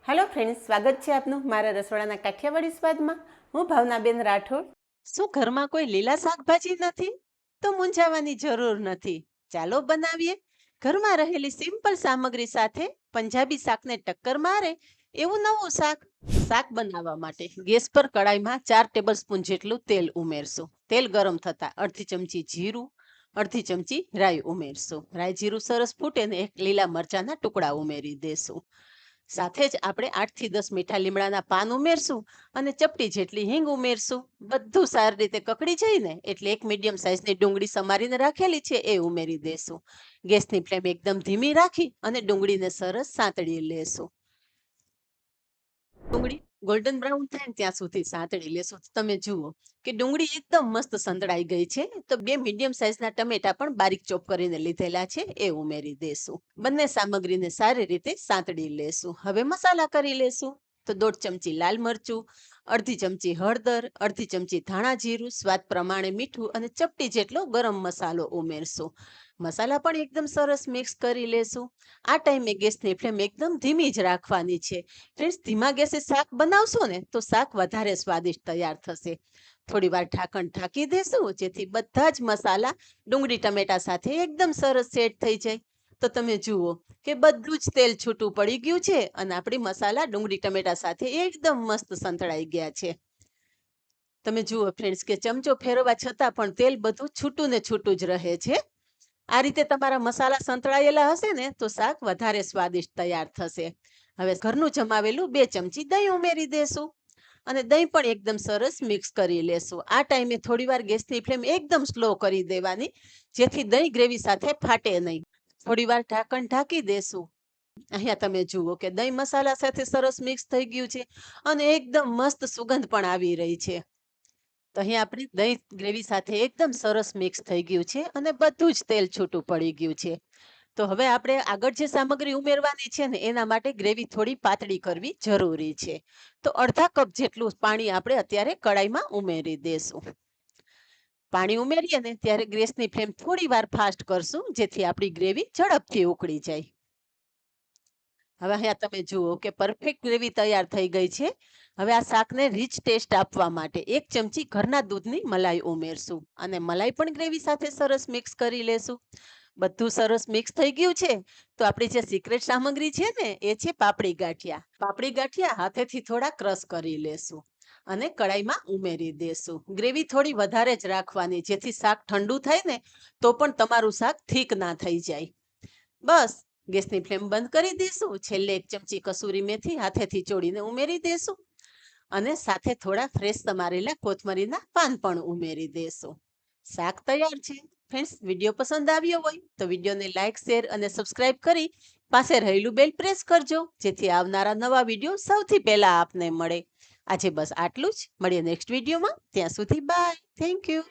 Hello friends, स्वागत છે આપનું મારા રસોડાના કાઠિયાવાડી સ્વાદમાં। હું ભાવનાબેન રાઠોડ। શું ઘરમાં કોઈ લીલા શાકભાજી નથી? તો મૂંઝાવાની જરૂર નથી. ચાલો બનાવીએ ઘરમાં રહેલી સિમ્પલ સામગ્રી સાથે પંજાબી શાકને ટક્કર મારે એવું નવું શાક. શાક બનાવવા માટે ગેસ પર કડાઈમાં 4 ટેબલસ્પૂન જેટલું તેલ ઉમેરશું. તેલ ગરમ થતા અડધી ચમચી જીરું, અડધી ચમચી રાઈ ઉમેરશું. રાઈ જીરું સરસ ફૂટે ને એક લીલા મરચાના ટુકડા ઉમેરી દેશું. સાથે જ આપણે 8 થી 10 મીઠા લીમડાના પાન ઉમેરશું અને ચપટી જેટલી હિંગ ઉમેરશું. બધું સારી રીતે કકડી જાય ને એટલે એક મીડિયમ સાઇઝની ડુંગળી સમારીને રાખેલી છે એ ઉમેરી દેશું. ગેસની ફ્લેમ એકદમ ધીમી રાખી અને ડુંગળીને સરસ સાંતળી લેશું. ડુંગળી ગોલ્ડન બ્રાઉન થાય ને ત્યાં સુધી સાંતળી લેશું. તો તમે જુઓ કે ડુંગળી એકદમ મસ્ત સંતળાઈ ગઈ છે. તો 2 મીડિયમ સાઇઝના ટમેટા પણ બારીક ચોપ કરીને લીધેલા છે એ ઉમેરી દેશું. બંને સામગ્રીને સારી રીતે સાંતળી લેશું. હવે મસાલા કરી લેશું. તો 1.5 ચમચી લાલ મરચું, અડધી ચમચી હળદર, અડધી ચમચી ધાણા જીરું, સ્વાદ પ્રમાણે મીઠું અને ચપટી જેટલો ગરમ મસાલો ઉમેરશું. મસાલા પણ એકદમ સરસ મિક્સ કરી લેશું. આ ટાઈમે ગેસની ફ્લેમ એકદમ ધીમી જ રાખવાની છે. ફ્રેન્ડ્સ, ધીમા ગેસે શાક બનાવશો ને તો શાક વધારે સ્વાદિષ્ટ તૈયાર થશે. થોડી વાર ઢાંકણ ઢાંકી દેશું જેથી બધા જ મસાલા ડુંગળી ટમેટા સાથે એકદમ સરસ સેટ થઈ જાય. તો તમે જુઓ કે બધું જ તેલ છૂટું પડી ગયું છે અને આપણી મસાલા ડુંગળી ટમેટા સાથે એકદમ મસ્ત સંતળાઈ ગયા છે. તમે જુઓ ફ્રેન્ડ્સ કે ચમચો ફેરવવા છતાં પણ તેલ બધું છૂટું ને છૂટું જ રહે છે. આ રીતે તમારા મસાલા સંતળાયેલા હશે ને તો શાક વધારે સ્વાદિષ્ટ તૈયાર થશે. હવે ઘરનું જમાવેલું 2 ચમચી દહીં ઉમેરી દેશું અને દહીં પણ એકદમ સરસ મિક્સ કરી લેશું. આ ટાઈમે થોડીવાર ગેસની ફ્લેમ એકદમ સ્લો કરી દેવાની જેથી દહીં ગ્રેવી સાથે ફાટે નહીં. થોડીવાર ઢાંકણ ઢાંકી દેશું. અહીંયા તમે જુઓ કે દહીં મસાલા સાથે સરસ મિક્સ થઈ ગયું છે અને એકદમ મસ્ત સુગંધ પણ આવી રહી છે. તો અહીં આપણી દહીં ગ્રેવી સાથે એકદમ સરસ મિક્સ થઈ ગયું છે અને બધું જ તેલ છૂટું પડી ગયું છે. તો હવે આપણે આગળ જે સામગ્રી ઉમેરવાની છે ને એના માટે ગ્રેવી થોડી પાતળી કરવી જરૂરી છે. તો અડધા કપ જેટલું પાણી આપણે અત્યારે કડાઈમાં ઉમેરી દેશું. પાણી ઉમેરીએ ને ત્યારે ગેસની ફ્લેમ થોડી વાર ફાસ્ટ કરશું જેથી આપણી ગ્રેવી ઝડપથી ઉકળી જાય. હવે અહીંયા તમે જુઓ કે પરફેક્ટ ગ્રેવી તૈયાર થઈ ગઈ છે. હવે આ શાકને રીચ ટેસ્ટ આપવા માટે 1 ચમચી ઘરના દૂધની મલાઈ ઉમેરશું અને મલાઈ પણ ગ્રેવી સાથે સરસ મિક્સ કરી લેશું. બધું સરસ મિક્સ થઈ ગયું છે. તો આપણી જે સિક્રેટ સામગ્રી છે ને એ છે પાપડી ગાંઠિયા. પાપડી ગાંઠિયા હાથેથી થોડા ક્રશ કરી લેશું અને કડાઈમાં ઉમેરી દેશું. ગ્રેવી થોડી વધારે જ રાખવાની જેથી શાક ઠંડુ થાય ને તો પણ તમારું શાક થીક ના થઈ જાય. બસ ગેસની ફ્લેમ બંધ કરી દઈશું. છેલ્લે 1 ચમચી કસૂરી મેથી હાથેથી ચોળીને ઉમેરી દેશું અને સાથે થોડા ફ્રેશ સમારેલા કોથમરીના પાન પણ ઉમેરી દેશું. શાક તૈયાર છે. ફ્રેન્ડ્સ, વિડીયો પસંદ આવ્યો હોય તો વિડીયોને લાઇક, શેર અને સબસ્ક્રાઇબ કરી પાસે રહેલું બેલ પ્રેસ કરજો જેથી આવનારા નવા વિડીયો સૌથી પહેલા આપને મળે. આજે બસ આટલું જ. મળીએ નેક્સ્ટ વિડીયોમાં. ત્યાં સુધી બાય. Thank you.